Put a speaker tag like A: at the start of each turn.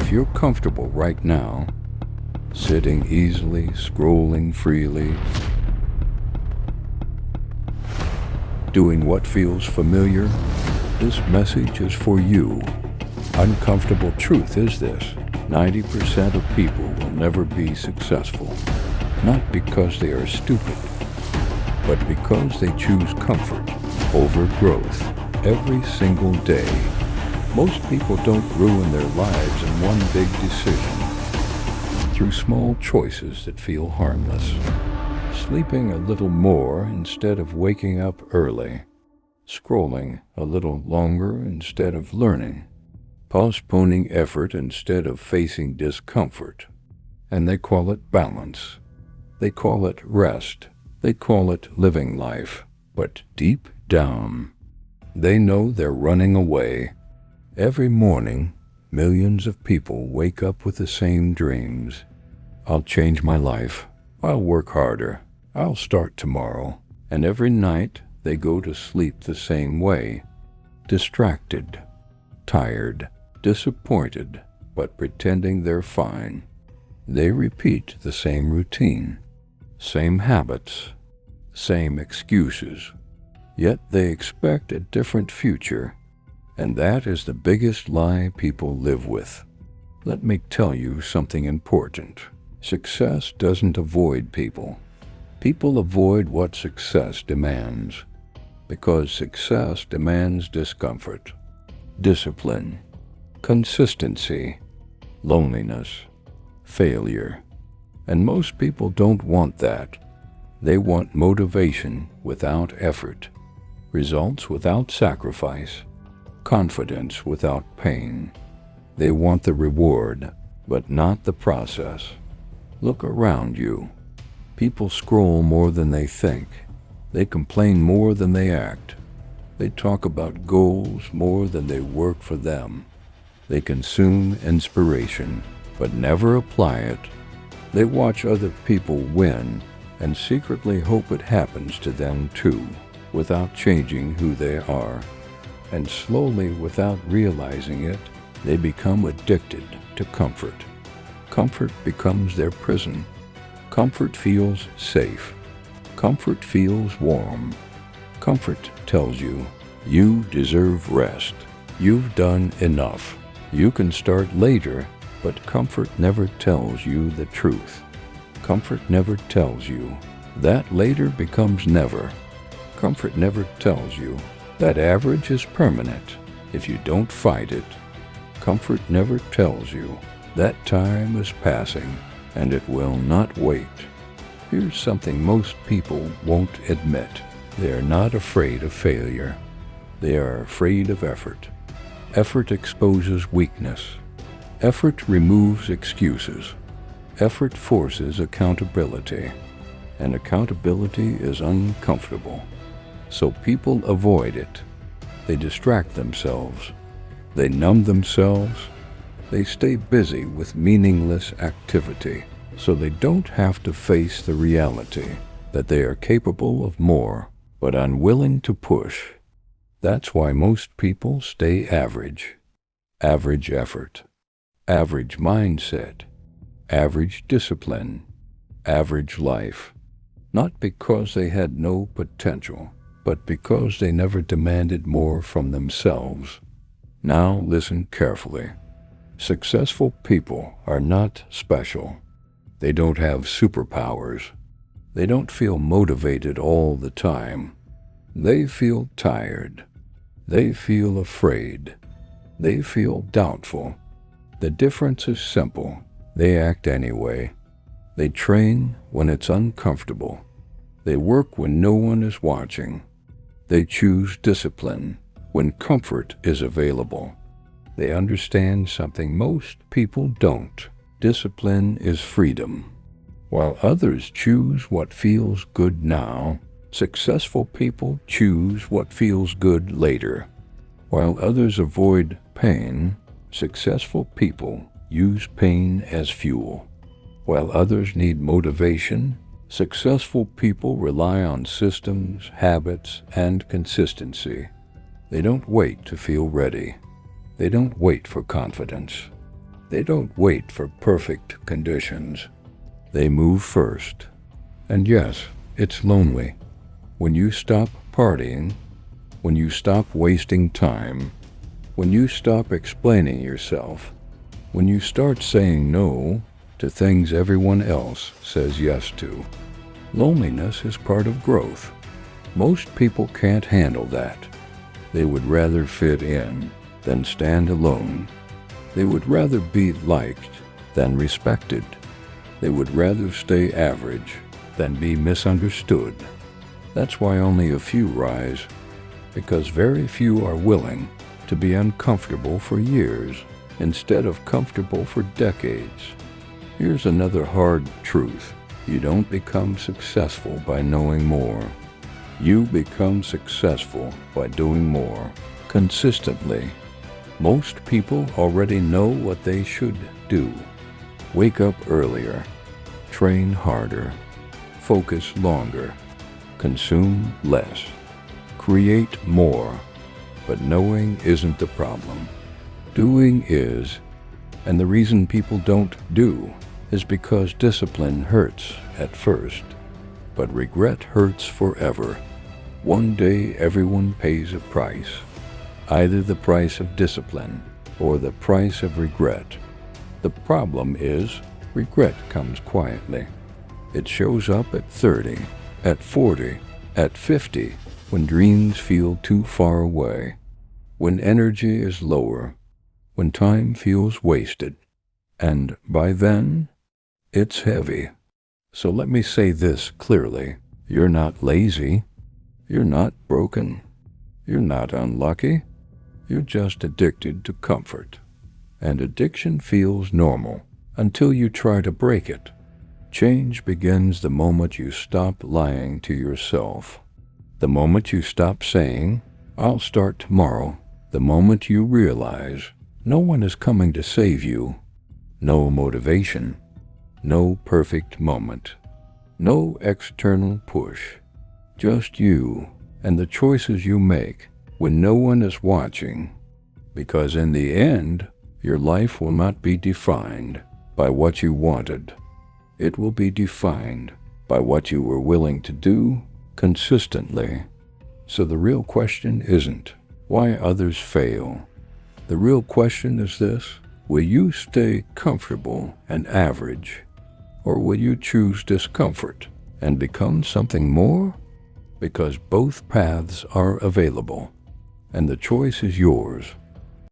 A: If you're comfortable right now, sitting easily, scrolling freely, doing what feels familiar, this message is for you. Uncomfortable truth is this: 90% of people will never be successful, not because they are stupid, but because they choose comfort over growth every single day. Most people don't ruin their lives in one big decision, through small choices that feel harmless. Sleeping a little more instead of waking up early, scrolling a little longer instead of learning, postponing effort instead of facing discomfort. And they call it balance. They call it rest. They call it living life. But deep down, they know they're running away. Every morning, millions of people wake up with the same dreams. I'll change my life. I'll work harder. I'll start tomorrow. And every night, they go to sleep the same way. Distracted, tired, disappointed, but pretending they're fine. They repeat the same routine, same habits, same excuses. Yet they expect a different future. And that is the biggest lie people live with. Let me tell you something important. Success doesn't avoid people. People avoid what success demands, because success demands discomfort, discipline, consistency, loneliness, failure. And most people don't want that. They want motivation without effort, results without sacrifice, confidence without pain. They want the reward, but not the process. Look around you. People scroll more than they think. They complain more than they act. They talk about goals more than they work for them. They consume inspiration, but never apply it. They watch other people win and secretly hope it happens to them too, without changing who they are. And slowly, without realizing it, they become addicted to comfort. Comfort becomes their prison. Comfort feels safe. Comfort feels warm. Comfort tells you, you deserve rest. You've done enough. You can start later, but comfort never tells you the truth. Comfort never tells you that later becomes never. Comfort never tells you that average is permanent if you don't fight it. Comfort never tells you that time is passing and it will not wait. Here's something most people won't admit. They are not afraid of failure. They are afraid of effort. Effort exposes weakness. Effort removes excuses. Effort forces accountability. And accountability is uncomfortable. So people avoid it. They distract themselves. They numb themselves. They stay busy with meaningless activity, so they don't have to face the reality that they are capable of more, but unwilling to push. That's why most people stay average. Average effort, average mindset, average discipline, average life. Not because they had no potential, but because they never demanded more from themselves. Now listen carefully. Successful people are not special. They don't have superpowers. They don't feel motivated all the time. They feel tired. They feel afraid. They feel doubtful. The difference is simple. They act anyway. They train when it's uncomfortable. They work when no one is watching. They choose discipline when comfort is available. They understand something most people don't. Discipline is freedom. While others choose what feels good now, successful people choose what feels good later. While others avoid pain, successful people use pain as fuel. While others need motivation, successful people rely on systems, habits, and consistency. They don't wait to feel ready. They don't wait for confidence. They don't wait for perfect conditions. They move first. And yes, it's lonely. When you stop partying, when you stop wasting time, when you stop explaining yourself, when you start saying no to things everyone else says yes to. Loneliness is part of growth. Most people can't handle that. They would rather fit in than stand alone. They would rather be liked than respected. They would rather stay average than be misunderstood. That's why only a few rise, because very few are willing to be uncomfortable for years instead of comfortable for decades. Here's another hard truth. You don't become successful by knowing more. You become successful by doing more, consistently. Most people already know what they should do. Wake up earlier, train harder, focus longer, consume less, create more. But knowing isn't the problem. Doing is, and the reason people don't do is because discipline hurts at first, but regret hurts forever. One day everyone pays a price, either the price of discipline or the price of regret. The problem is, regret comes quietly. It shows up at 30, at 40, at 50, when dreams feel too far away, when energy is lower, when time feels wasted. And by then, it's heavy. So let me say this clearly. You're not lazy. You're not broken. You're not unlucky. You're just addicted to comfort. And addiction feels normal until you try to break it. Change begins the moment you stop lying to yourself. The moment you stop saying, "I'll start tomorrow." The moment you realize no one is coming to save you. No motivation. No perfect moment. No external push. Just you and the choices you make when no one is watching. Because in the end, your life will not be defined by what you wanted. It will be defined by what you were willing to do consistently. So the real question isn't why others fail. The real question is this: will you stay comfortable and average, or will you choose discomfort and become something more? Because both paths are available, and the choice is yours.